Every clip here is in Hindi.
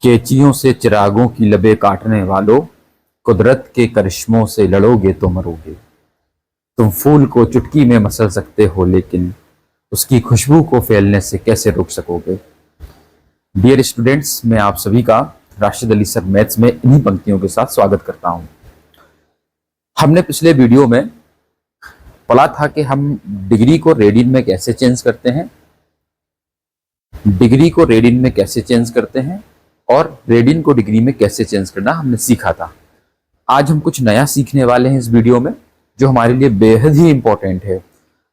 कैंचियों से चिरागों की लबें काटने वालों, कुदरत के करिश्मों से लड़ोगे तो मरोगे। तुम फूल को चुटकी में मसल सकते हो, लेकिन उसकी खुशबू को फैलने से कैसे रोक सकोगे। डियर स्टूडेंट्स, मैं आप सभी का राशिद अली सर मैथ्स में इन्हीं पंक्तियों के साथ स्वागत करता हूं। हमने पिछले वीडियो में पढ़ा था कि हम डिग्री को रेडियन में कैसे चेंज करते हैं, डिग्री को रेडियन में कैसे चेंज करते हैं और रेडियन को डिग्री में कैसे चेंज करना हमने सीखा था। आज हम कुछ नया सीखने वाले हैं इस वीडियो में, जो हमारे लिए बेहद ही इंपॉर्टेंट है।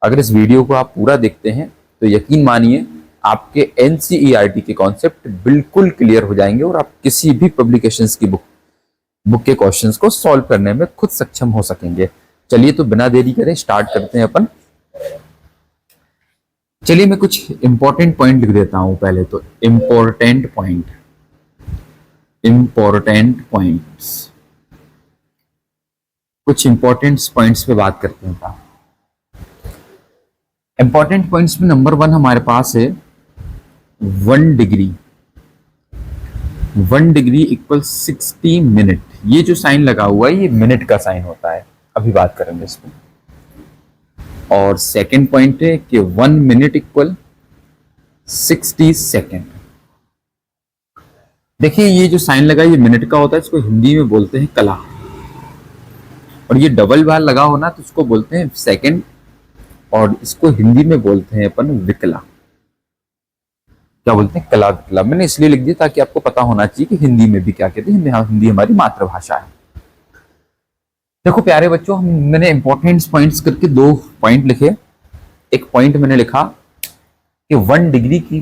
अगर इस वीडियो को आप पूरा देखते हैं तो यकीन मानिए आपके एनसीईआरटी के कॉन्सेप्ट बिल्कुल क्लियर हो जाएंगे और आप किसी भी पब्लिकेशंस की बुक के क्वेश्चंस को सॉल्व करने में खुद सक्षम हो सकेंगे। चलिए तो बिना देरी करें स्टार्ट करते हैं अपन। चलिए मैं कुछ इंपॉर्टेंट पॉइंट लिख देता हूं। पहले तो इंपॉर्टेंट पॉइंट्स, कुछ इंपॉर्टेंट पॉइंट्स पे बात करते हैं। इंपॉर्टेंट पॉइंट्स में नंबर 1 हमारे पास है 1 डिग्री। 1 degree equal 60 minute. ये जो साइन लगा हुआ है ये मिनट का साइन होता है, अभी बात करेंगे इस पर। और सेकंड पॉइंट है कि 1 मिनट इक्वल 60 सेकेंड। देखिए ये जो साइन लगा ये मिनट का होता है, इसको हिंदी में बोलते हैं कला। और ये डबल बार लगा होना तो इसको बोलते हैं सेकंड, और इसको हिंदी में बोलते हैं अपन विकला। क्या बोलते हैं? कला विकला। मैंने इसलिए लिख दिया ताकि आपको पता होना चाहिए कि हिंदी में भी क्या कहते हैं। हिंदी हमारी मातृभाषा है। देखो प्यारे बच्चों, मैंने इंपॉर्टेंट पॉइंट्स करके 2 पॉइंट लिखे। एक पॉइंट मैंने लिखा कि 1 डिग्री की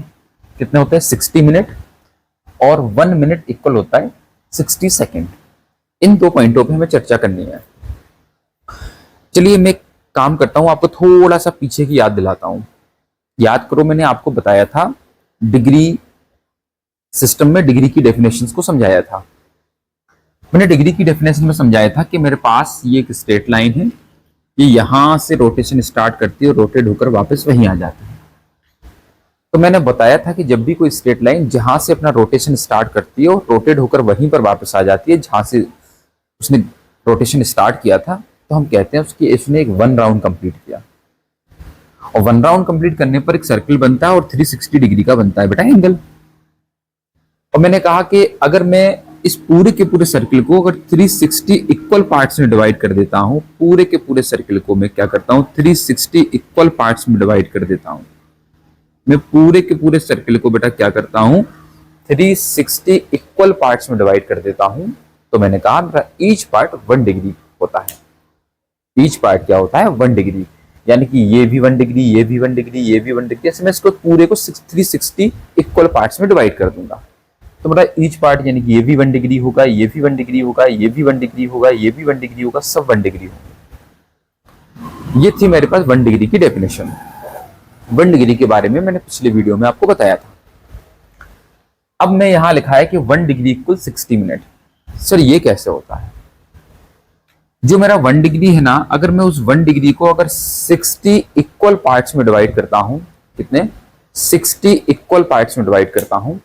कितने होता है 60 मिनट, और 1 मिनट इक्वल होता है 60 सेकेंड। इन 2 पॉइंटों पे हमें चर्चा करनी है। चलिए मैं काम करता हूं, आपको थोड़ा सा पीछे की याद दिलाता हूं। याद करो, मैंने आपको बताया था डिग्री सिस्टम में डिग्री की डेफिनेशंस को समझाया था। मैंने डिग्री की डेफिनेशन में समझाया था कि मेरे पास ये एक स्ट्रेट लाइन है, ये यहां से रोटेशन स्टार्ट करती है और रोटेट होकर वापस वहीं आ जाती है। तो मैंने बताया था कि जब भी कोई स्ट्रेट लाइन जहां से अपना रोटेशन स्टार्ट करती है और रोटेट होकर वहीं पर वापस आ जाती है जहां से उसने रोटेशन स्टार्ट किया था, तो हम कहते हैं उसकी इसने एक 1 राउंड कंप्लीट किया। और 1 राउंड कंप्लीट करने पर एक सर्कल बनता है और 360 डिग्री का बनता है बेटा एंगल। और मैंने कहा कि अगर मैं इस पूरे के पूरे सर्कल को अगर 360 इक्वल पार्ट्स में डिवाइड कर देता हूं, पूरे के पूरे सर्कल को मैं क्या करता हूं 360 इक्वल पार्ट्स में डिवाइड कर देता हूं। मैं पूरे के पूरे सर्कल को बेटा क्या करता हूं 360 इक्वल पार्ट्स में डिवाइड कर देता हूं। तो मैंने कहा मेरा ईच पार्ट 1 डिग्री होता है। ईच पार्ट क्या होता है 1 डिग्री, यानी कि ये भी 1 डिग्री, ये भी 1 डिग्री, ये भी 1 डिग्री। ऐसे मैं इसको पूरे को 360 इक्वल पार्ट्स में डिवाइड कर दूंगा। तो मेरा ईच पार्ट यानी कि ये भी 1 डिग्री होगा, ये भी 1 डिग्री होगा, ये भी 1 डिग्री होगा, ये भी 1 डिग्री होगा, सब 1 डिग्री होगा। ये थी मेरे पास 1 डिग्री की डेफिनेशन। 1 डिग्री के बारे में मैंने पिछले वीडियो में आपको बताया था। अब मैं यहां लिखा है कि 1 डिग्री इक्वल 60 मिनट। सर ये कैसे होता है? जो मेरा 1 डिग्री है ना, अगर मैं उस 1 डिग्री को अगर 60 इक्वल पार्ट्स में डिवाइड करता हूं, कितने 60 इक्वल पार्ट्स में डिवाइड करता हूं,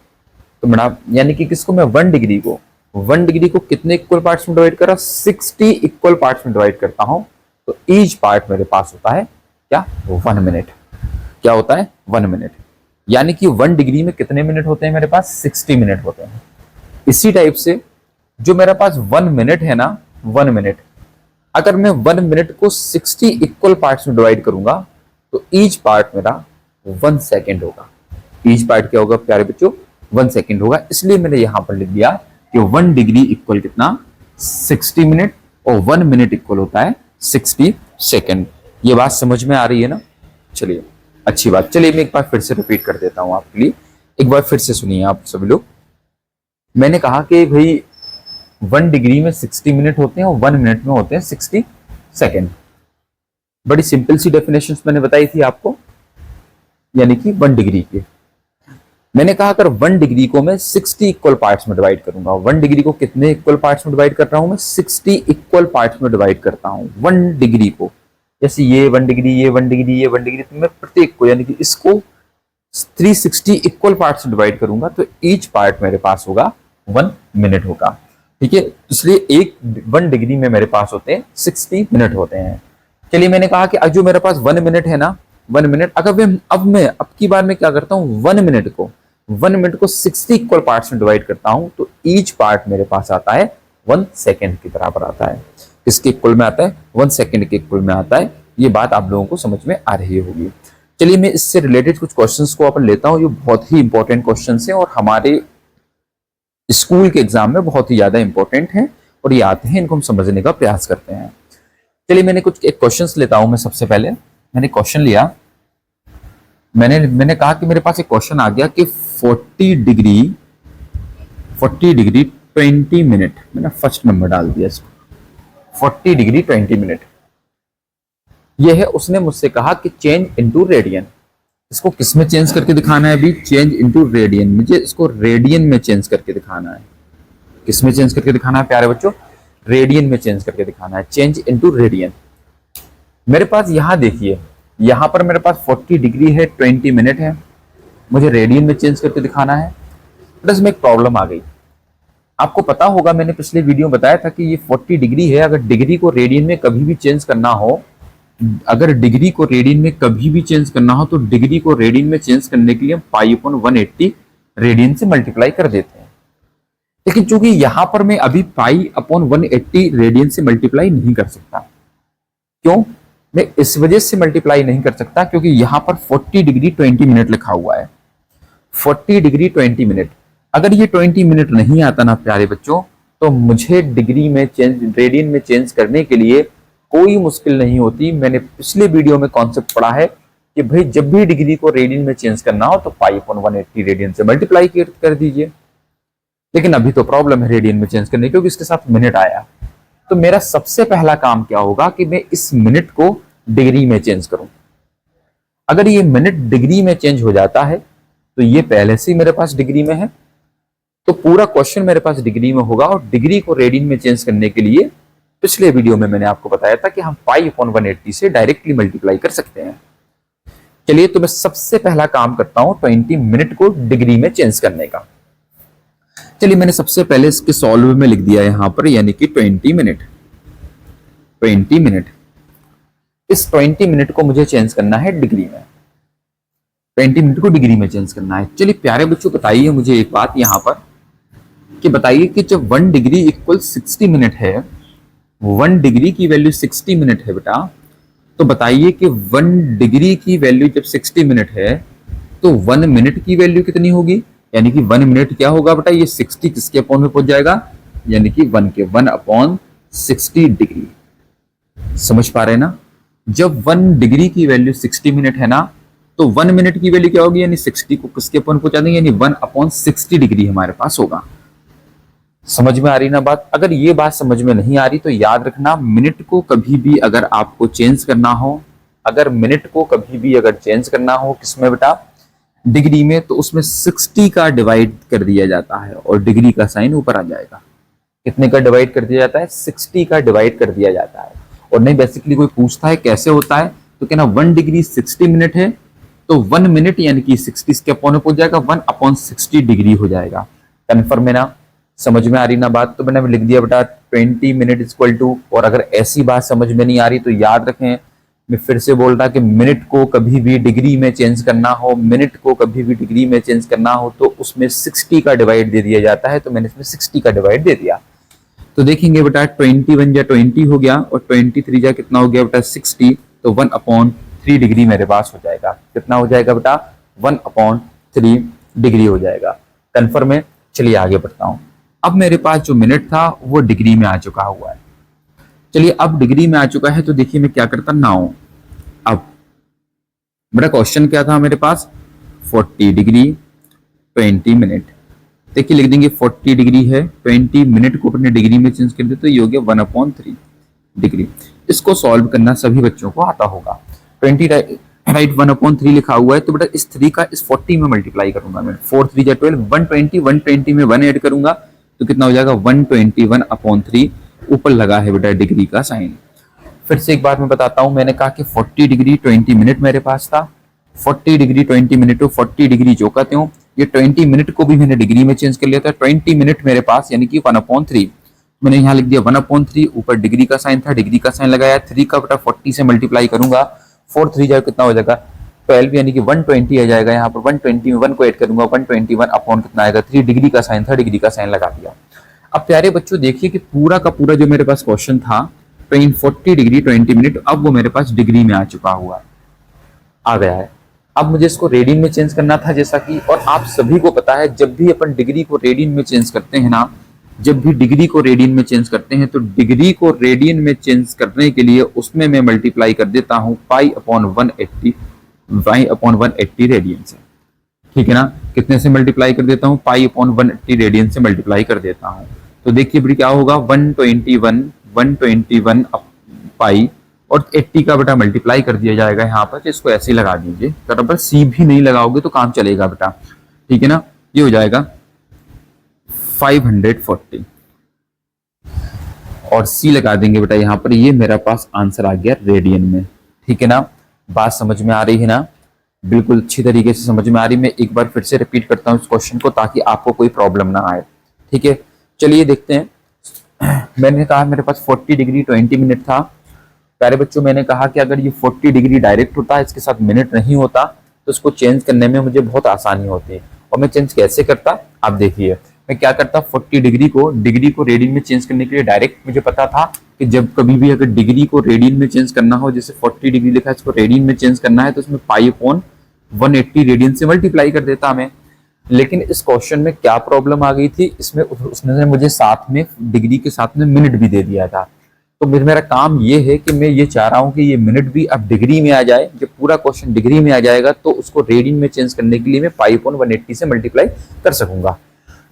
तो मेरा यानी कि किसको मैं 1 डिग्री को कितने इक्वल पार्ट्स में डिवाइड कर रहा 60 इक्वल पार्ट्स में डिवाइड करता हूं, तो ईच पार्ट मेरे पास होता है क्या 1 मिनट। क्या होता है 1 मिनट। यानी कि 1 डिग्री में कितने मिनट होते हैं मेरे पास 60 मिनट होते हैं। इसी टाइप से जो मेरे पास 1 मिनट है ना, 1 मिनट अगर मैं 1 मिनट को 60 इक्वल पार्ट्स में डिवाइड करूंगा तो ईच पार्ट मेरा 1 सेकेंड होगा। ईच पार्ट क्या होगा प्यारे बच्चों 1 सेकेंड होगा। इसलिए मैंने यहां पर लिख दिया कि 1 डिग्री इक्वल कितना 60 मिनट और 1 मिनट इक्वल होता है 60 सेकेंड। ये बात समझ में आ रही है ना? चलिए अच्छी बात। चलिए मैं एक बार फिर से रिपीट कर देता हूं आपके लिए, एक बार फिर से सुनिए आप सभी लोग। मैंने कहा कि भाई 1 डिग्री में 60 मिनट होते हैं और 1 मिनट में होते हैं 60 सेकेंड। बड़ी सिंपल सी डेफिनेशन मैंने बताई थी आपको, यानी कि 1 डिग्री की। मैंने कहा अगर 1 डिग्री को मैं 60 इक्वल पार्ट्स में डिवाइड करूंगा, 1 डिग्री को कितने इक्वल पार्ट्स में डिवाइड कर रहा हूं मैं 60 इक्वल पार्ट्स में डिवाइड करता हूं 1 डिग्री को। जैसे ये 1 डिग्री, ये 1 डिग्री, ये 1 डिग्री, तो मैं प्रत्येक को यानी कि इसको 360 इक्वल पार्ट्स में डिवाइड करूंगा तो ईच पार्ट मेरे पास होगा 1 मिनट होगा। ठीक है, इसलिए 1 डिग्री में मेरे पास होते हैं 60 मिनट होते हैं। चलिए मैंने कहा कि जो मेरे पास 1 मिनट है ना, 1 मिनट अगर मैं अब की बार में क्या करता हूँ, 1 मिनट को 60 इक्वल पार्ट्स में डिवाइड करता हूं, तो ईच पार्ट मेरे पास आता है 1 सेकेंड के बराबर आता है। किसके इक्वल में आता है? 1 सेकेंड के इक्वल में आता है। ये बात आप लोगों को समझ में आ रही होगी। चलिए मैं इससे रिलेटेड कुछ क्वेश्चंस को अपन लेता हूं, ये बहुत ही इंपॉर्टेंट क्वेश्चंस हैं और हमारे स्कूल के एग्जाम में बहुत ही ज्यादा इंपॉर्टेंट हैं और ये आते हैं, इनको हम समझने का प्रयास करते हैं। चलिए मैंने कुछ एक क्वेश्चंस लेता हूं। मैं सबसे पहले मैंने क्वेश्चन लिया, मैंने कहा कि मेरे पास एक क्वेश्चन आ गया कि 40 डिग्री 20 मिनट, मैंने फर्स्ट नंबर डाल दिया इसको, 40 डिग्री 20 मिनट। यह है, उसने मुझसे कहा कि चेंज इनटू रेडियन। इसको किस में चेंज करके दिखाना है? अभी चेंज इनटू रेडियन, मुझे इसको रेडियन में चेंज करके दिखाना है। किस में चेंज करके दिखाना है प्यारे बच्चों? रेडियन में चेंज करके दिखाना है, चेंज इनटू रेडियन। मेरे पास यहां देखिए, यहां पर मेरे पास 40 डिग्री है, 20 मिनट है, मुझे रेडियन में चेंज करके दिखाना है। बट इसमें एक प्रॉब्लम आ गई। आपको पता होगा, मैंने पिछले वीडियो में बताया था कि ये 40 डिग्री है, अगर डिग्री को रेडियन में कभी भी चेंज करना हो, अगर डिग्री को रेडियन में कभी भी चेंज करना हो, तो डिग्री को रेडियन में चेंज करने के लिए हम π/180 रेडियन से मल्टीप्लाई कर देते हैं। लेकिन चूंकि यहां पर मैं अभी π/180 रेडियन से मल्टीप्लाई नहीं कर सकता। क्यों? मैं इस वजह से मल्टीप्लाई नहीं कर सकता क्योंकि यहां पर 40 डिग्री 20 मिनट लिखा हुआ है। 40 डिग्री 20 मिनट, अगर ये 20 मिनट नहीं आता ना प्यारे बच्चों, तो मुझे डिग्री में चेंज, रेडियन में चेंज करने के लिए कोई मुश्किल नहीं होती। मैंने पिछले वीडियो में कॉन्सेप्ट पढ़ा है कि भाई जब भी डिग्री को रेडियन में चेंज करना हो तो π/180 रेडियन से मल्टीप्लाई कर दीजिए। लेकिन अभी तो प्रॉब्लम है रेडियन में चेंज करने की, क्योंकि इसके साथ मिनट आया। तो मेरा सबसे पहला काम क्या होगा कि मैं इस मिनट को डिग्री में चेंज करूं। अगर ये मिनट डिग्री में चेंज हो जाता है तो ये पहले से ही मेरे पास डिग्री में है, तो पूरा क्वेश्चन मेरे पास डिग्री में होगा। और डिग्री को रेडियन में चेंज करने के लिए पिछले वीडियो में मैंने आपको बताया था कि हम π/180 से डायरेक्टली मल्टीप्लाई कर सकते हैं। चलिए तो मैं सबसे पहला काम करता हूं 20 मिनट को डिग्री में चेंज करने का। चलिए मैंने सबसे पहले इसके सॉल्व में लिख दिया यहां पर, यानी कि 20 मिनट। 20 मिनट, इस 20 मिनट को मुझे चेंज करना है डिग्री में। 20 मिनट को डिग्री में चेंज करना है। चलिए प्यारे बच्चों बताइए मुझे एक बात यहां पर कि बताइए कि जब 1 डिग्री इक्वल 60 मिनट है, 1 डिग्री की वैल्यू 60 मिनट है बेटा, तो बताइए कि 1 डिग्री की वैल्यू जब 60 मिनट है तो 1 मिनट की वैल्यू कितनी होगी? यानी कि 1 मिनट क्या होगा बेटा? ये 60 किसके अपॉन में पहुंच जाएगा? यानी कि 1/60 डिग्री। समझ पा रहे हैं ना? जब 1 डिग्री की वैल्यू 60 मिनट है ना, तो 1 मिनट की वैल्यू क्या होगी? यानी 60 को किसके अपॉन पहुंचा देंगे, यानी 1/60 डिग्री हमारे पास होगा। समझ में आ रही ना बात? अगर ये बात समझ में नहीं आ रही तो याद रखना, मिनट को कभी भी अगर आपको चेंज करना हो, अगर मिनट को कभी भी अगर चेंज करना हो किसमें बेटा? डिग्री में, तो उसमें 60 का डिवाइड कर दिया जाता है और डिग्री का साइन ऊपर आ जाएगा। कितने का डिवाइड कर दिया जाता है? 60 का डिवाइड कर दिया जाता है। और नहीं बेसिकली कोई पूछता है कैसे होता है, तो कहना 1 डिग्री 60 मिनट है, तो 1 मिनट यानी कि 60 के अपॉन में पहुंच जाएगा, 1/60 डिग्री हो जाएगा। कन्फर्म है ना? समझ में आ रही ना बात? तो मैंने लिख दिया बेटा 20 मिनट इक्वल टू, और अगर ऐसी बात समझ में नहीं आ रही तो याद रखें, मैं फिर से बोल रहा कि मिनट को कभी भी डिग्री में चेंज करना हो, मिनट को कभी भी डिग्री में चेंज करना हो तो उसमें 60 का डिवाइड दे दिया जाता है। तो मैंने इसमें 60 का डिवाइड दे दिया। तो देखेंगे बेटा 21 जा 20 हो गया और 23 जा कितना हो गया बेटा 60, तो 1/3 डिग्री मेरे पास हो जाएगा। कितना हो जाएगा बेटा? 1/3 डिग्री हो जाएगा। कन्फर्म है? चलिए आगे बढ़ता हूं। अब मेरे पास जो मिनट था वो डिग्री में आ चुका हुआ है। चलिए अब डिग्री में आ चुका है तो देखिए मैं क्या करता नाउ। अब मेरा क्वेश्चन क्या था मेरे पास? 40 डिग्री 20 मिनट। देखिए लिख देंगे 40 डिग्री है, 20 मिनट को अपने डिग्री में चेंज कर दे तो ये हो गया 1/3 डिग्री। इसको सॉल्व करना सभी बच्चों को आता होगा। 20 राइट 1/3 लिखा हुआ है, तो बेटा इस 3 का इस 40 में मल्टीप्लाई करूंगा मैं। 4 3 जा 12, 120 में 1 ऐड करूंगा तो कितना हो जाएगा? 121/3। ऊपर लगा है बेटा डिग्री का साइन। फिर से एक बार मैं बताता हूं, मैंने कहा कि 40 डिग्री 20 मिनट मेरे पास था। 40 डिग्री 20 मिनट 40 डिग्री जो कहते हो ये 20 मिनट को भी मैंने डिग्री में चेंज कर लिया था। 20 मिनट मेरे पास यानी कि 1/3 मैंने यहाँ लिख दिया 1/3, ऊपर डिग्री का साइन था, डिग्री का साइन लगाया, 3 का बटा 40 से मल्टीप्लाई करूंगा, 4 3 जाए कितना हो जाएगा 12 यानी कि 120 आ जाएगा। यहाँ पर 120 में 1 को ऐड करूंगा 121 अपॉन कितना आएगा 3, डिग्री का साइन था, डिग्री का साइन लगा दिया। अब प्यारे बच्चों देखिए कि पूरा का पूरा जो मेरे पास क्वेश्चन था 40 डिग्री 20 मिनट, अब वो मेरे पास डिग्री में आ चुका हुआ आ गया है। अब मुझे इसको रेडियन में चेंज करना था, जैसा कि और आप सभी को पता है जब भी अपन डिग्री को रेडियन में चेंज करते हैं ना, जब भी डिग्री को रेडियन में चेंज करते हैं तो डिग्री को रेडियन में चेंज करने के लिए उसमें मैं मल्टीप्लाई कर देता हूं पाई अपॉन 180 रेडियन से। ठीक है ना, कितने से मल्टीप्लाई कर देता हूं पाई अपॉन 180 रेडियन से मल्टीप्लाई कर देता हूं। तो देखिए फिर क्या होगा 121 पाई और 80 का बेटा मल्टीप्लाई कर दिया जाएगा यहाँ पर। इसको ऐसे ही लगा दीजिए, बराबर सी भी नहीं लगाओगे तो काम चलेगा बेटा। ठीक है ना, ये हो जाएगा 540 और सी लगा देंगे बेटा यहाँ पर। ये मेरा पास आंसर आ गया रेडियन में। ठीक है ना, बात समझ में आ रही है ना, बिल्कुल अच्छी तरीके से समझ में आ रही। मैं एक बार फिर से रिपीट करता हूँ इस क्वेश्चन को ताकि आपको कोई प्रॉब्लम ना आए। ठीक है, चलिए देखते हैं। मैंने कहा मेरे पास 40 डिग्री 20 मिनट था। प्यारे बच्चों मैंने कहा कि अगर ये 40 डिग्री डायरेक्ट होता है, इसके साथ मिनट नहीं होता, तो इसको चेंज करने में मुझे बहुत आसानी होती है। और मैं चेंज कैसे करता आप देखिए, मैं क्या करता 40 डिग्री को रेडियन में चेंज करने के लिए डायरेक्ट मुझे पता था कि जब कभी भी अगर डिग्री को रेडियन में चेंज करना हो, जैसे 40 डिग्री लिखा है इसको रेडियन में चेंज करना है तो इसमें पाई अपॉन 180 रेडियन से मल्टीप्लाई कर देता मैं। लेकिन इस क्वेश्चन में क्या प्रॉब्लम आ गई थी, इसमें उसने मुझे साथ में डिग्री के साथ में मिनट भी दे दिया था। तो मेरा काम ये है कि मैं ये चाह रहा हूं कि ये मिनट भी अब डिग्री में आ जाए। जब पूरा क्वेश्चन डिग्री में आ जाएगा तो उसको रेडियन में चेंज करने के लिए मैं पाई अपॉन 180 से मल्टीप्लाई कर सकूंगा।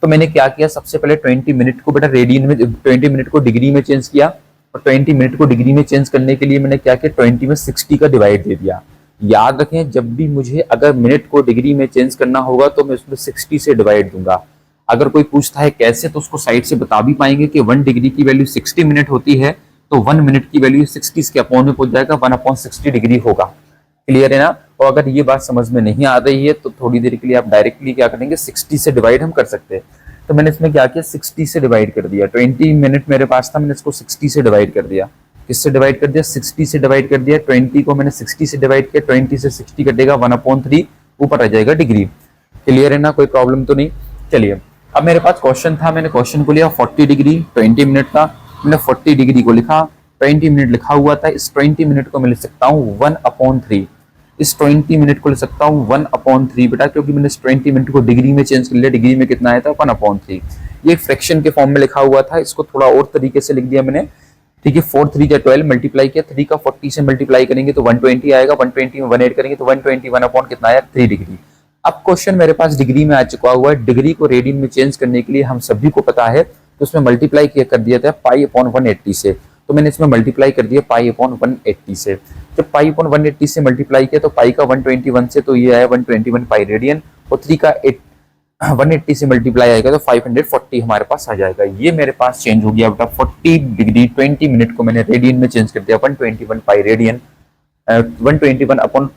तो मैंने क्या किया, सबसे पहले 20 मिनट को बेटा रेडियन में 20 मिनट को डिग्री में चेंज किया और 20 मिनट को डिग्री में चेंज करने के लिए मैंने क्या किया 20 में 60 का डिवाइड दे दिया। याद रखें जब भी मुझे अगर मिनट को डिग्री में चेंज करना होगा तो मैं उसमें 60 से डिवाइड दूंगा। अगर कोई पूछता है कैसे तो उसको साइड से बता भी पाएंगे कि 1 डिग्री की वैल्यू 60 मिनट होती है तो 1 मिनट की वैल्यू 60 के अपॉन में पहुंच जाएगा, 1/60 डिग्री होगा। क्लियर है ना। और अगर ये बात समझ में नहीं आ रही है तो थोड़ी देर के लिए आप डायरेक्टली क्या करेंगे 60 से डिवाइड हम कर सकते हैं। तो मैंने इसमें क्या किया 60 से डिवाइड कर दिया। 20 मिनट मेरे पास था, मैंने इसको 60 से डिवाइड कर दिया। किससे डिवाइड कर दिया 60 से डिवाइड कर दिया। 20 को मैंने 60 से डिवाइड किया, 20 से 60 कटेगा 1/3 ऊपर आ जाएगा डिग्री। क्लियर है ना, कोई प्रॉब्लम तो नहीं। चलिए अब मेरे पास क्वेश्चन था, मैंने क्वेश्चन को लिया 40 डिग्री 20 मिनट था, मैंने 40 डिग्री को लिखा, 20 मिनट लिखा हुआ था। इस 20 मिनट को मैं लिख सकता हूँ 1/3। इस 20 मिनट को लिख सकता हूँ 1/3 बेटा, क्योंकि मैंने इस 20 मिनट को डिग्री में चेंज कर लिया। डिग्री में कितना आया था 1/3। ये फ्रैक्शन के फॉर्म में लिखा हुआ था, इसको थोड़ा और तरीके से लिख दिया मैंने। ठीक है, 4 3 या 12 मल्टीप्लाई किया, 3 का 40 से मल्टीप्लाई करेंगे तो 120 आएगा, 120 में 1 ऐड करेंगे तो 121 अपॉन कितना आया 3 डिग्री। अब क्वेश्चन मेरे पास डिग्री में आ चुका हुआ है। डिग्री को रेडियन में चेंज करने के लिए हम सभी को पता है तो उसमें मल्टीप्लाई किया कर दिया था पाई अपॉन 180 से। तो मैंने इसमें मल्टीप्लाई कर दिया पाई अपॉन 180 से। जब पाई अपॉन 180 से मल्टीप्लाई किया तो पाई का 121 से तो ये आया 121 पाई रेडियन और 3 का 180 से मल्टीप्लाई आएगा तो 540 हमारे पास आ जाएगा। ये मेरे पास चेंज हो गया बेटा 40 डिग्री 20 मिनट को मैंने रेडियन में चेंज कर दिया 121 pi radian 121 upon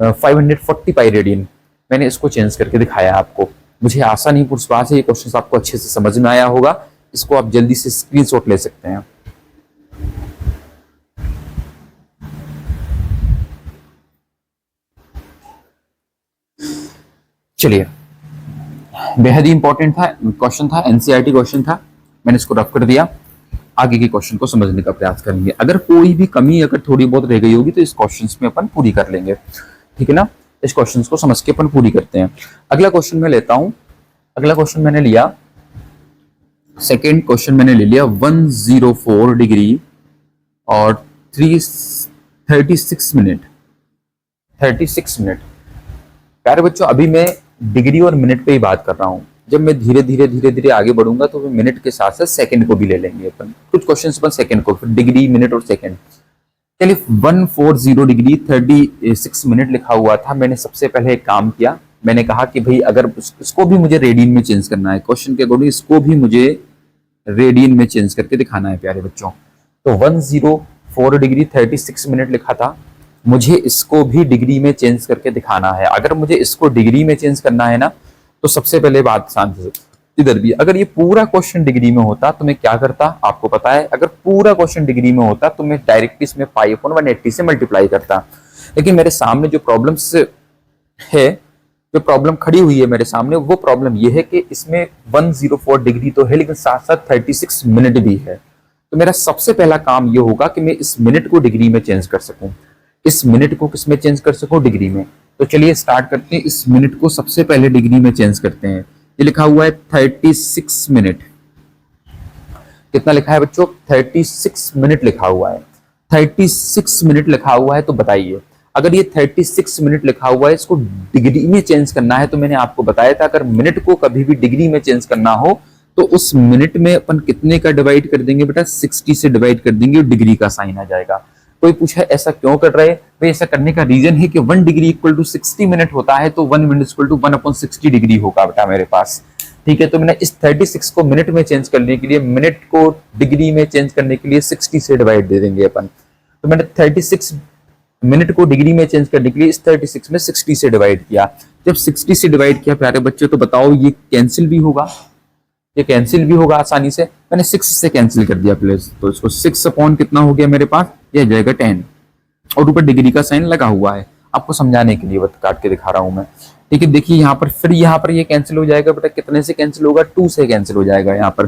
540 pi radian. मैंने इसको चेंज करके दिखाया आपको। मुझे आशा नहीं विश्वास है ये क्वेश्चन आपको अच्छे से समझ में आया होगा। इसको आप जल्दी से स्क्रीनशॉट ले सकते हैं। चलिए, बेहद ही इंपॉर्टेंट था क्वेश्चन था, एनसीईआरटी क्वेश्चन था, मैंने इसको रफ कर दिया। आगे के क्वेश्चन को समझने का प्रयास करेंगे। अगर कोई भी कमी अगर थोड़ी बहुत रह गई होगी तो इस क्वेश्चन में अपन पूरी कर लेंगे। ठीक है ना, इस क्वेश्चन को समझ के अपन पूरी करते हैं। अगला क्वेश्चन मैं लेता हूं। अगला क्वेश्चन मैंने लिया, सेकेंड क्वेश्चन मैंने ले लिया 104 डिग्री और 36 मिनट 36 मिनट। प्यारे बच्चों अभी मैं डिग्री और मिनट पे ही बात कर रहा हूं। जब मैं धीरे धीरे आगे बढ़ूंगा तो मैं मिनट के साथ साथ सेकंड को भी ले लेंगे अपन। कुछ क्वेश्चंस अपन सेकंड को, फिर डिग्री मिनट और सेकंड। चलिए 140 डिग्री 36 मिनट लिखा हुआ था। मैंने सबसे पहले एक काम किया, मैंने कहा कि भाई अगर इसको भी मुझे रेडियन में चेंज करना है, क्वेश्चन के अकॉर्डिंग इसको भी मुझे रेडियन में चेंज करके दिखाना है प्यारे बच्चों। तो 104 डिग्री 36 मिनट लिखा था, मुझे इसको भी डिग्री में चेंज करके दिखाना है। अगर मुझे इसको डिग्री में चेंज करना है ना तो सबसे पहले बात शांत से इधर भी, अगर ये पूरा क्वेश्चन डिग्री में होता तो मैं क्या करता आपको पता है, अगर पूरा क्वेश्चन डिग्री में होता तो मैं डायरेक्टली इसमें पाई अपॉन 180 से मल्टीप्लाई करता। लेकिन मेरे सामने जो प्रॉब्लम्स है, जो प्रॉब्लम खड़ी हुई है मेरे सामने, वो प्रॉब्लम ये है कि इसमें 104 डिग्री तो है लेकिन साथ साथ 36 मिनट भी है। तो मेरा सबसे पहला काम ये होगा कि मैं इस मिनट को डिग्री में चेंज कर सकूं, इस मिनट को किस में चेंज कर सकूं, डिग्री में। तो चलिए स्टार्ट करते हैं, इस मिनट को सबसे पहले डिग्री में चेंज करते हैं। ये लिखा हुआ है 36 मिनट, कितना लिखा है बच्चों, 36 मिनट लिखा हुआ है, 36 मिनट लिखा हुआ है। तो बताइए अगर ये 36 मिनट लिखा हुआ है, इसको डिग्री में चेंज करना है, तो मैंने आपको बताया था अगर मिनट को कभी भी डिग्री में चेंज करना हो तो उस मिनट में अपन कितने का डिवाइड कर देंगे बेटा, 60 से डिवाइड कर देंगे और डिग्री का साइन आ जाएगा। कोई पूछा ऐसा क्यों कर रहे हैं भाई, ऐसा करने का रीजन है कि 1 डिग्री इक्वल टू 60 मिनट होता है, तो 1 मिनट इक्वल टू 1/60 डिग्री होगा बेटा मेरे पास। ठीक है, तो मैंने इस 36 को मिनट में चेंज करने के लिए, मिनट को डिग्री में चेंज करने के लिए 60 से डिवाइड दे देंगे अपन। तो मैंने 36 मिनट को डिग्री में चेंज करने के लिए इस 36 में 60 से डिवाइड किया। जब 60 से डिवाइड किया प्यारे बच्चों, तो बताओ ये कैंसिल भी होगा, ये कैंसिल भी होगा आसानी से। मैंने 6 से कैंसिल कर दिया प्लस, तो इसको 6 अपॉन कितना हो गया मेरे पास, ये जाएगा 10 और ऊपर डिग्री का साइन लगा हुआ है। आपको समझाने के लिए काट के दिखा रहा हूं मैं। ठीक है, देखिए यहाँ पर फिर यहाँ पर ये कैंसिल हो जाएगा बेटा, कितने से कैंसिल होगा, 2 से कैंसिल हो जाएगा। यहाँ पर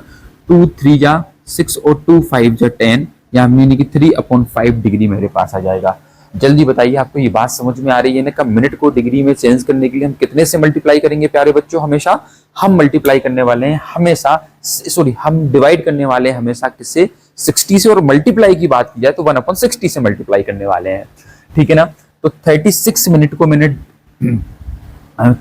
2 3 जा 6 और 2 5 जा 10, यहाँ मीनिंग की 3/5 डिग्री मेरे पास आ जाएगा। जल्दी बताइए आपको ये बात समझ में आ रही है ना, कब मिनट को डिग्री में चेंज करने के लिए हम कितने से मल्टीप्लाई करेंगे प्यारे बच्चों, हमेशा हम मल्टीप्लाई करने वाले हैं हमेशा, सॉरी हम डिवाइड करने वाले हैं हमेशा किससे, 60 से, और मल्टीप्लाई की बात की जाए तो 1/60 से मल्टीप्लाई करने वाले हैं। ठीक है ना, तो 36 मिनट को मैंने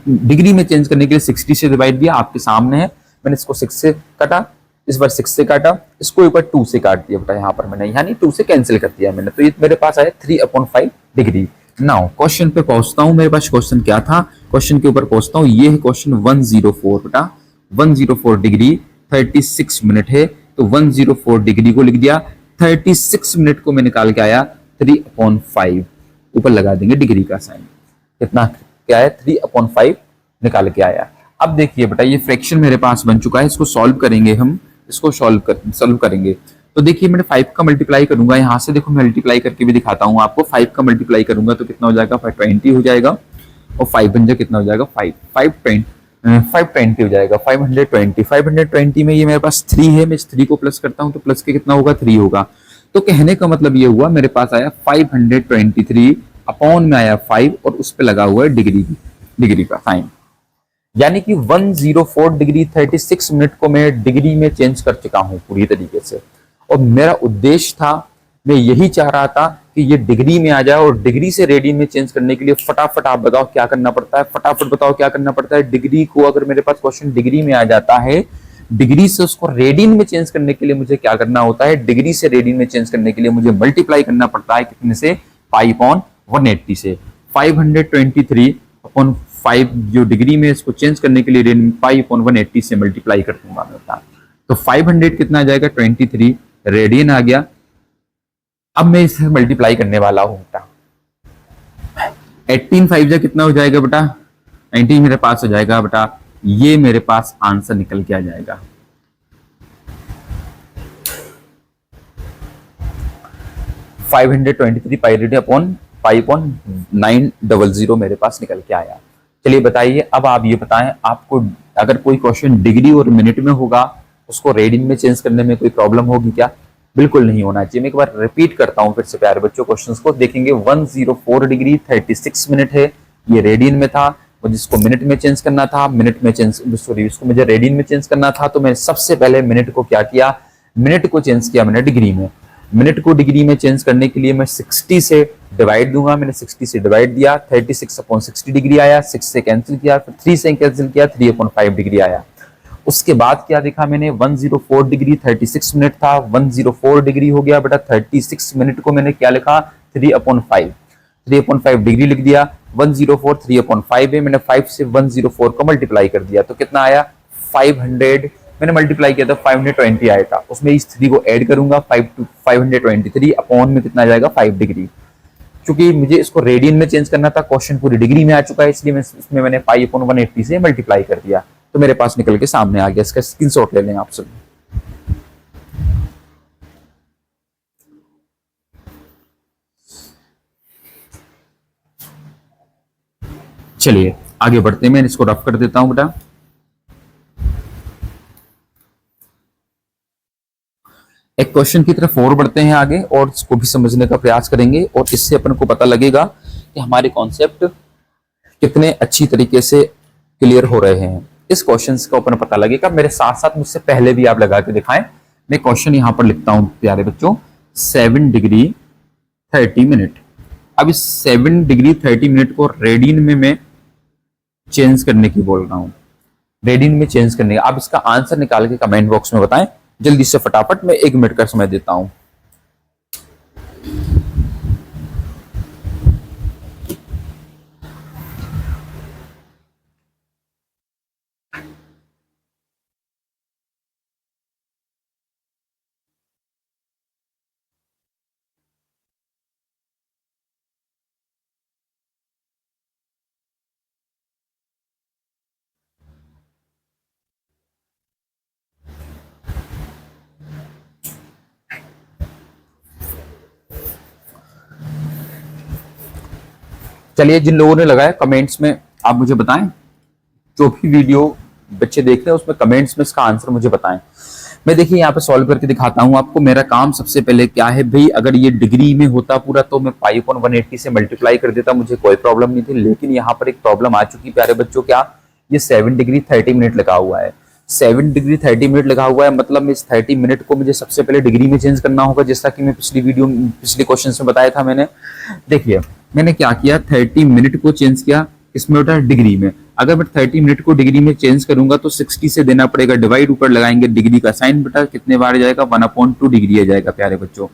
डिग्री में चेंज करने के लिए 60 से डिवाइड दिया, आपके सामने है। मैंने इसको 6 से काटा, इस बार 6 से काटा, इसको ऊपर 2 से काट दिया बेटा, यहाँ पर मैंने यानी 2 से कैंसिल कर दिया मैंने, तो ये मेरे पास आया 3/5 डिग्री। नाउ क्वेश्चन पे पहुंचता हूं, मेरे पास क्वेश्चन क्या था, क्वेश्चन के ऊपर पहुंचता हूं। ये है क्वेश्चन 104 बेटा, 104 डिग्री 36 मिनट है, तो 104 डिग्री को लिख दिया, 36 मिनट को मैं निकाल के आया 3/5, ऊपर लगा देंगे डिग्री का साइन, कितना क्या है 3/5 निकाल के आया। अब देखिए बेटा ये फ्रैक्शन मेरे पास बन चुका है, इसको सॉल्व करेंगे हम, इसको सॉल्व करेंगे। तो देखिए मैंने 5 का मल्टीप्लाई करूंगा, यहाँ से देखो मल्टीप्लाई करके भी दिखाता हूँ आपको। 5 का मल्टीप्लाई करूंगा तो कितना हो जाएगा, 520 हो जाएगा, और 5 बन जाए कितना हो जाएगा, 520 हो जाएगा, 520 में ये मेरे पास 3 है, मैं इस 3 को प्लस करता हूँ तो प्लस के कितना होगा, 3 होगा। तो कहने का मतलब ये हुआ मेरे पास आया 523 अपॉन में आया 5 और उस पर लगा हुआ है डिग्री का साइन, यानी कि 104 डिग्री 36 मिनट को मैं डिग्री में चेंज कर चुका हूं पूरी तरीके से। और मेरा उद्देश्य था, मैं यही चाह रहा था कि ये डिग्री में आ जाए, और डिग्री से रेडियन में चेंज करने के लिए फटाफट आप बताओ क्या करना पड़ता है, फटाफट बताओ क्या करना पड़ता है। डिग्री को अगर मेरे पास क्वेश्चन डिग्री में आ जाता है, डिग्री से उसको रेडियन में चेंज करने के लिए मुझे क्या करना होता है, डिग्री से रेडियन में चेंज करने के लिए मुझे मल्टीप्लाई करना पड़ता है कितने से, π/180 से। 523/5 जो डिग्री में इसको चेंज करने के लिए π/180 से मल्टीप्लाई कर दूंगा मैं बेटा, तो 500 कितना आ जाएगा, 23 रेडियन आ गया। अब मैं इसे मल्टीप्लाई करने वाला हूं बेटा, 18 5 कितना हो जाएगा बेटा, 19 मेरे पास हो जाएगा बेटा, ये मेरे पास आंसर निकल के आ जाएगा। π/900 मेरे पास निकल के आया। चलिए बताइए, अब आप ये बताएं, आपको अगर कोई क्वेश्चन डिग्री और मिनट में होगा, उसको रेडियन में चेंज करने में कोई प्रॉब्लम होगी क्या? बिल्कुल नहीं होना चाहिए। मैं एक बार रिपीट करता हूं फिर से प्यारे बच्चों, क्वेश्चंस को देखेंगे। 104 डिग्री 36 मिनट है, ये रेडियन में था, और जिसको मिनट में चेंज करना था, इसको मुझे रेडियन में चेंज करना था, तो मैं सबसे पहले मिनट को क्या किया, मिनट को चेंज किया मैंने डिग्री में। मिनट को डिग्री में चेंज करने के लिए मैं 60 से डिवाइड दूंगा, मैंने 60 से डिवाइड दिया, 36/60 डिग्री आया, 6 से कैंसिल किया, फिर 3 से कैंसिल किया, 3/5 डिग्री आया। उसके बाद क्या देखा मैंने, 104 डिग्री 36 मिनट था, 104 डिग्री हो गया बेटा, 36 मिनट को मैंने क्या लिखा, 3/5 डिग्री लिख दिया। 104 3/5 है, मैंने 5 से 104 को मल्टीप्लाई कर दिया, तो कितना आया 500, मैंने मल्टीप्लाई किया था 520 आया था, उसमें इस 3 को ऐड करूंगा, 523 अपॉन में कितना आ जाएगा 5 डिग्री। क्योंकि मुझे इसको रेडियन में चेंज करना था, क्वेश्चन पूरी डिग्री में आ चुका है, इसलिए मैं इसमें मैंने पाई अपॉन 180 से मल्टीप्लाई कर दिया, तो मेरे पास निकल के सामने आ गया। इसका स्क्रीनशॉट ले लें आप सब। चलिए आगे बढ़ते हैं, मैं इसको रफ कर देता हूं बेटा। एक क्वेश्चन की तरफ और बढ़ते हैं आगे और इसको भी समझने का प्रयास करेंगे, और इससे अपन को पता लगेगा कि हमारे कॉन्सेप्ट कितने अच्छी तरीके से क्लियर हो रहे हैं। इस क्वेश्चन का अपन पता लगेगा। मेरे साथ साथ मुझसे पहले भी आप लगा के दिखाएं। मैं क्वेश्चन यहां पर लिखता हूं प्यारे बच्चों, 7 डिग्री 30 मिनट। अब इस 7 डिग्री 30 मिनट को रेडियन में मैं चेंज करने की बोल रहा हूं, रेडियन में चेंज करने का। आप इसका आंसर निकाल के कमेंट बॉक्स में बताएं जल्दी से, फटाफट। मैं 1 मिनट का समय देता हूं। चलिए, जिन लोगों ने लगाया कमेंट्स में आप मुझे बताएं, जो भी वीडियो बच्चे देख रहे हैं उसमें कमेंट्स में इसका आंसर मुझे बताएं। मैं देखिए यहाँ पे सॉल्व करके दिखाता हूँ आपको। मेरा काम सबसे पहले क्या है भाई, अगर ये डिग्री में होता पूरा तो मैं पाई अपॉन 180 से मल्टीप्लाई कर देता, मुझे कोई प्रॉब्लम नहीं थी। लेकिन यहाँ पर एक प्रॉब्लम आ चुकी प्यारे बच्चों, क्या, ये 7 डिग्री 30 मिनट लगा हुआ है। 7 डिग्री 30 मिनट लगा हुआ है, मतलब इस 30 मिनट को मुझे सबसे पहले डिग्री में चेंज करना होगा, जैसा कि मैं पिछले क्वेश्चन में बताया था मैंने। देखिए मैंने क्या किया, 30 मिनट को चेंज किया इसमें बेटा डिग्री में। अगर मैं 30 मिनट को डिग्री में चेंज करूंगा तो 60 से देना पड़ेगा डिवाइड, ऊपर लगाएंगे डिग्री का साइन, बेटा कितने बार जाएगा, 1/2 डिग्री आ जाएगा प्यारे बच्चों।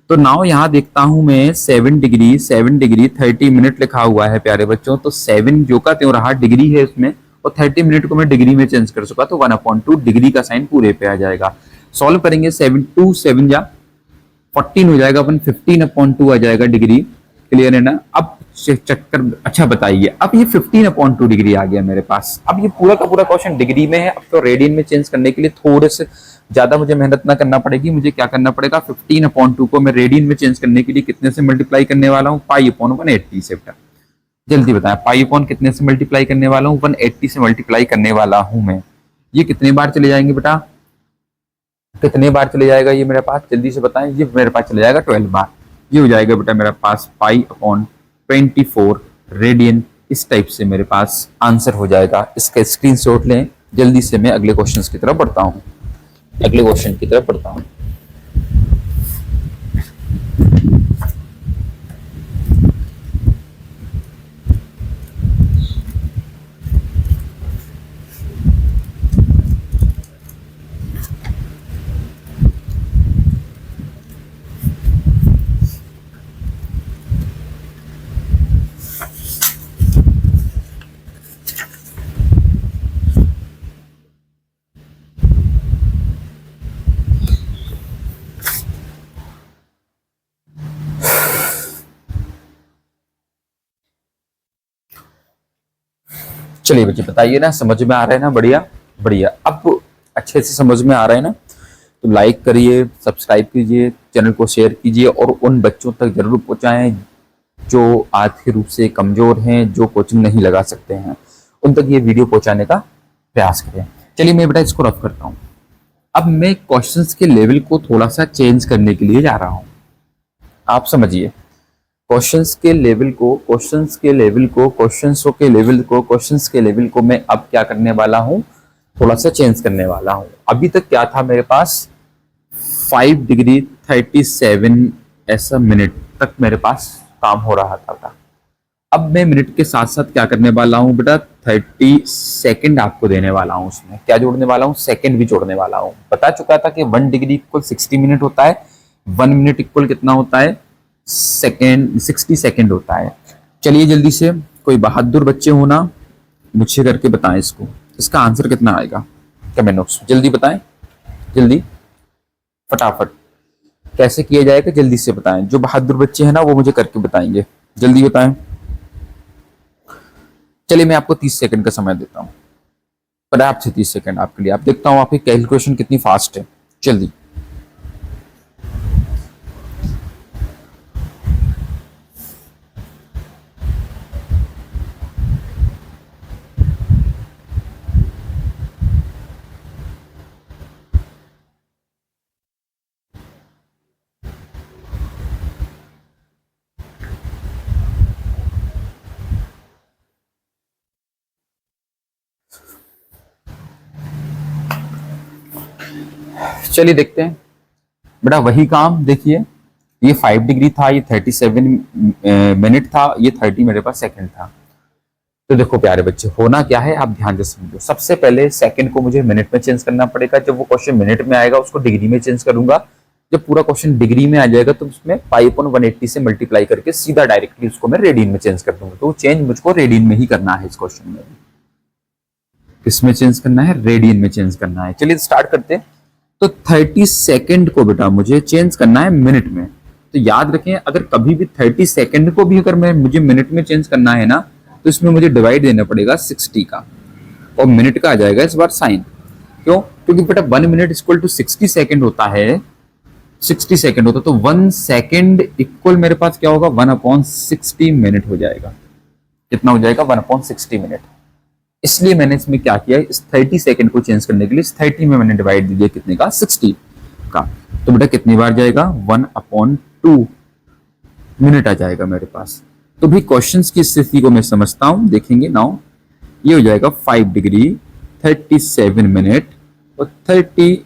तो नाउ यहाँ देखता हूं मैं 7 डिग्री 30 मिनट लिखा हुआ है प्यारे बच्चों। तो 7 जो का त्यों रहा, डिग्री है उसमें, और 30 मिनट को मैं डिग्री में चेंज कर चुका, तो 1/2 डिग्री का साइन पूरे पे आ जाएगा। सॉल्व करेंगे, 7 2 7 जा 14 हो जाएगा, अपन 15/2 आ जाएगा डिग्री। क्लियर है ना। अब चक्कर, अच्छा बताइए, अब ये 15/2 डिग्री आ गया मेरे पास। अब ये पूरा का पूरा क्वेश्चन डिग्री में है। अब तो रेडियन में चेंज करने के लिए थोड़े से ज्यादा मुझे मेहनत ना करना पड़ेगी। मुझे क्या करना पड़ेगा, 15/2 को मैं रेडियन में चेंज करने के लिए कितने से मल्टीप्लाई करने वाला हूँ, पाई अपॉन 180 से। बेटा जल्दी बताएं, पाई अपॉन कितने से मल्टीप्लाई करने वाला हूँ, 180 से मल्टीप्लाई करने वाला हूं मैं। ये कितने बार चले जाएंगे बेटा, कितने बार चले जाएगा ये मेरे पास, जल्दी से बताएं। ये मेरे पास चले जाएगा 12 बार। ये हो जाएगा बेटा मेरे पास पाई अपॉन 24 रेडियन। इस टाइप से मेरे पास आंसर हो जाएगा। इसका स्क्रीनशॉट लें जल्दी से। मैं अगले क्वेश्चन की तरफ बढ़ता हूं, अगले क्वेश्चन की तरफ बढ़ता हूं। चलिए बच्चे बताइए ना, समझ में आ रहा है ना, बढ़िया बढ़िया। अब अच्छे से समझ में आ रहा है ना, तो लाइक करिए, सब्सक्राइब कीजिए, चैनल को शेयर कीजिए, और उन बच्चों तक जरूर पहुंचाएं जो आर्थिक रूप से कमजोर हैं, जो कोचिंग नहीं लगा सकते हैं, उन तक ये वीडियो पहुंचाने का प्रयास करें। चलिए मैं बेटा इसको रफ करता हूँ। अब मैं क्वेश्चंस के लेवल को थोड़ा सा चेंज करने के लिए जा रहा हूँ। आप समझिए, क्वेश्चंस के लेवल को मैं अब क्या करने वाला हूं, थोड़ा सा चेंज करने वाला हूं। अभी तक क्या था मेरे पास, 5 डिग्री 37 ऐसा मिनट तक मेरे पास काम हो रहा था। अब मैं मिनट के साथ साथ क्या करने वाला हूं बेटा, 30 सेकंड आपको देने वाला हूं। उसमें क्या जोड़ने वाला हूं, सेकंड भी जोड़ने वाला हूं। बता चुका था कि 1 डिग्री इक्वल 60 मिनट होता है, 1 मिनट इक्वल कितना होता है, सेकेंड, 60 सेकेंड होता है। चलिए जल्दी से, कोई बहादुर बच्चे हो ना, मुझे करके बताएं इसको, इसका आंसर कितना आएगा कमेंट बॉक्स में जल्दी बताएं, जल्दी फटाफट। कैसे किया जाएगा जल्दी से बताएं, जो बहादुर बच्चे हैं ना वो मुझे करके बताएंगे, जल्दी बताएं। चलिए मैं आपको 30 सेकंड का समय देता हूँ, पर्याप्त से 30 सेकंड आपके लिए। आप देखता हूँ आपकी कैलकुलेशन कितनी फास्ट है, जल्दी। चलिए देखते हैं बेटा, वही काम देखिए, ये 5 डिग्री था, ये 37 मिनट था, ये 30 मेरे पास सेकंड था। तो देखो प्यारे बच्चे, होना क्या है आप ध्यान से समझो। सबसे पहले सेकंड को मुझे मिनट में चेंज करना पड़ेगा। जब वो क्वेश्चन मिनट में आएगा उसको डिग्री में चेंज करूंगा। जब पूरा क्वेश्चन डिग्री में आ जाएगा तो उसमें पाई अपॉन 180 से मल्टीप्लाई करके सीधा डायरेक्टली उसको मैं रेडियन में चेंज कर दूंगा। तो चेंज मुझको रेडियन में ही करना है इस क्वेश्चन में। किसमें चेंज करना है? रेडियन में चेंज करना है। चलिए स्टार्ट करते हैं। तो 30 सेकंड को बेटा मुझे चेंज करना है मिनट में। तो याद रखें, अगर कभी भी 30 सेकंड को भी अगर मुझे मिनट में चेंज करना है ना, तो इसमें मुझे डिवाइड देना पड़ेगा 60 का, और मिनट का आ जाएगा इस बार साइन। क्यों? क्योंकि बेटा 1 मिनट इक्वल टू 60 सेकंड होता है। 60 सेकंड होता है तो 1 सेकंड इक्वल मेरे पास क्या होगा? 1/60 मिनट हो जाएगा। कितना हो जाएगा? 1/60 मिनट। इसलिए मैंने इसमें क्या किया, इस 30 सेकंड को चेंज करने के लिए इस 30 में मैंने डिवाइड दे दिया कितने का? 60 का। तो बेटा कितनी बार जाएगा? 1/2 मिनट आ जाएगा मेरे पास। तो भी क्वेश्चंस की स्थिति को मैं समझता हूं, देखेंगे नाउ। ये हो जाएगा 5 डिग्री 37 मिनट और 30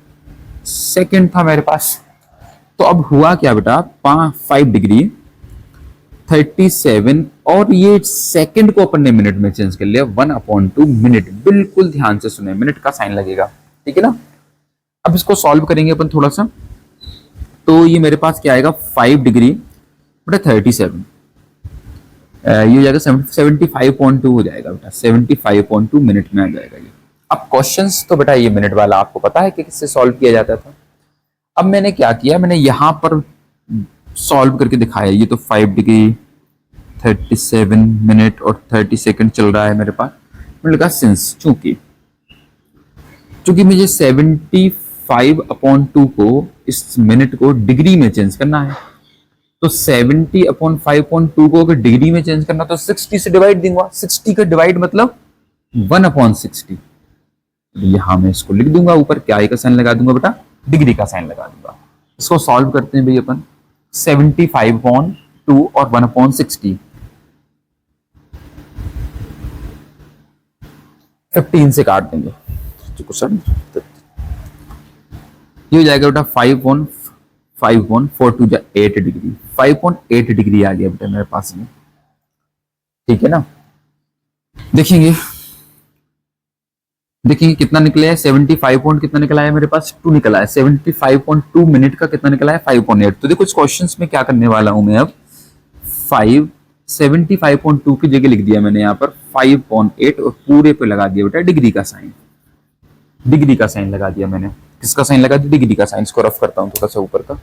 सेकंड था मेरे पास। तो अब हुआ क्या बेटा, 5 डिग्री 37 और ये सेकंड को अपन ने मिनट में चेंज कर लिया, 1/2 मिनट। बिल्कुल ध्यान से सुने, मिनट का साइन लगेगा, ठीक है ना। अब इसको सॉल्व करेंगे अपन थोड़ा सा। तो ये मेरे पास क्या आएगा? 5 डिग्री बेटा 37, ये हो जाएगा 75.2 हो जाएगा बेटा, 75.2 मिनट में आ जाएगा ये। अब क्वेश्चंस तो बेटा ये मिनट वाला आपको पता है कि किससे सॉल्व किया जाता था। अब मैंने क्या किया, मैंने यहां पर सॉल्व करके दिखाया। ये तो 5 डिग्री 37 मिनट और 30 सेकंड चल रहा है मेरे पास। मैंने लगा सिंस चूंकि मुझे 75/2 को इस मिनट को डिग्री में चेंज करना है, तो 70/5.2 को अगर डिग्री में चेंज करना तो 60 से डिवाइड दूंगा। 60 का डिवाइड मतलब 1/60। यहां मैं इसको लिख दूंगा, ऊपर क्या का साइन लगा दूंगा बेटा? डिग्री का साइन लगा दूंगा। इसको सॉल्व करते हैं भाई अपन। 75/2 और 1/60, 15 से काट देंगे। ये हो जाएगा बेटा 5/4 8 डिग्री, 5.8 डिग्री आ गया बेटा मेरे पास में, ठीक है ना। देखेंगे कितना निकला है। 75 पॉइंट कितना निकला है मेरे पास? 2 निकला है। 75.2 मिनट का कितना निकला है? 5.8। तो देखो इस क्वेश्चंस में क्या करने वाला हूं मैं अब, 75.2 की जगह लिख दिया मैंने यहाँ पर 5.8 और पूरे पे लगा दिया बेटा डिग्री का साइन। डिग्री का साइन लगा दिया मैंने। किसका साइन लगा दिया? डिग्री का साइन। इसको रफ करता हूं थोड़ा सा ऊपर का,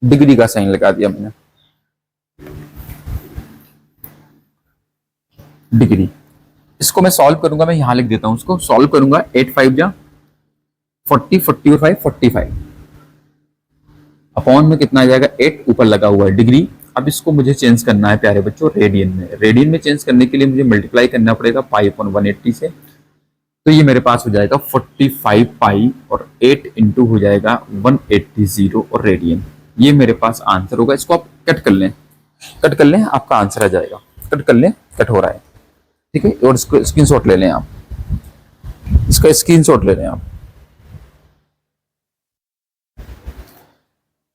डिग्री का साइन लगा दिया मैंने, डिग्री। इसको मैं सॉल्व करूंगा, मैं यहां लिख देता हूं, उसको सॉल्व करूंगा। 8 5 जा 40, 40 और 5 45 अपॉन में कितना आ जाएगा? 8 ऊपर लगा हुआ है डिग्री। अब इसको मुझे चेंज करना है प्यारे बच्चों रेडियन में। रेडियन में चेंज करने के लिए मुझे मल्टीप्लाई करना पड़ेगा पाई अपॉन 180 से। तो ये मेरे पास हो जाएगा 45 पाई और 8 इंटू हो जाएगा 180 और रेडियन। ये मेरे पास आंसर होगा। इसको आप कट कर लें, कट कर लें, आपका आंसर आ जाएगा। कट कर लें, कट हो रहा है, ठीक है। और इसको स्क्रीनशॉट ले लें आप, इसका स्क्रीनशॉट ले लें आप,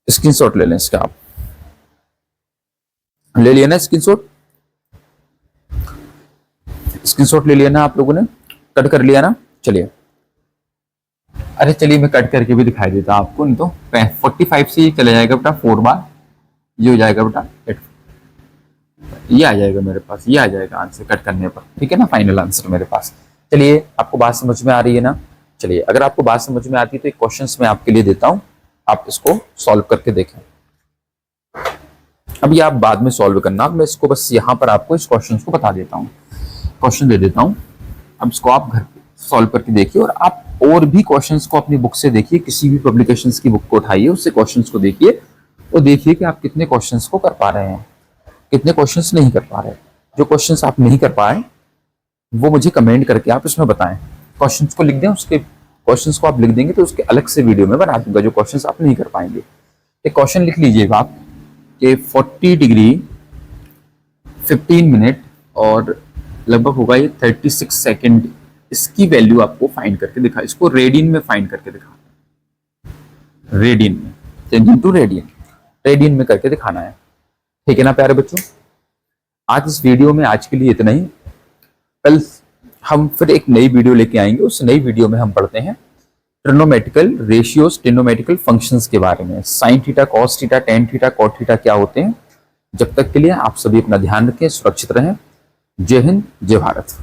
स्क्रीनशॉट ले लें इसका। आप ले लिया ना स्क्रीनशॉट? स्क्रीनशॉट ले लिया ना आप लोगों ने? कट कर लिया ना? चलिए, अरे चलिए मैं कट करके भी दिखाई देता आपको, नहीं तो 45 से ये चला जाएगा बेटा 4 बार, ये हो जाएगा बेटा 8, ये आ जाएगा मेरे पास, ये आ जाएगा आंसर कट करने पर, ठीक है ना, फाइनल आंसर मेरे पास। चलिए, आपको बात समझ में आ रही है ना? चलिए, अगर आपको बात समझ में आती है तो एक क्वेश्चन मैं आपके लिए देता हूं, आप इसको सॉल्व करके देखें। अब ये आप बाद में सॉल्व करना, मैं इसको बस यहाँ पर आपको इस क्वेश्चन को बता देता हूँ, क्वेश्चन दे देता हूँ। अब इसको आप घर पे सॉल्व करके देखिए, और आप और भी क्वेश्चंस को अपनी बुक से देखिए, किसी भी पब्लिकेशंस की बुक को उठाइए, उससे क्वेश्चंस को देखिए और देखिए कि आप कितने क्वेश्चंस को कर पा रहे हैं, कितने क्वेश्चंस नहीं कर पा रहे। जो क्वेश्चंस आप नहीं कर पाए वो मुझे कमेंट करके आप इसमें बताएं, क्वेश्चंस को लिख दें, उसके क्वेश्चंस को आप लिख देंगे तो उसके अलग से वीडियो में बना दूंगा जो क्वेश्चंस आप नहीं कर पाएंगे। एक क्वेश्चन लिख लीजिएगा आप कि 40 डिग्री 15 मिनट और लगभग होगा ये 36 सेकंड, इसकी वैल्यू आपको फाइंड करके दिखा, इसको रेडियन में फाइंड करके दिखा, रेडियन में, चेंजिंग टू रेडियन, रेडियन में करके दिखाना है। ठीक है ना प्यारे बच्चों, आज इस वीडियो में आज के लिए इतना ही। कल हम फिर एक नई वीडियो लेके आएंगे, उस नई वीडियो में हम पढ़ते हैं ट्रिग्नोमेट्रिकल रेशियोज, ट्रिग्नोमेट्रिकल फंक्शंस के बारे में, sine theta, cos theta, tan theta, cot theta क्या होते हैं। जब तक के लिए आप सभी अपना ध्यान रखें, सुरक्षित रहें। जय हिंद, जय भारत।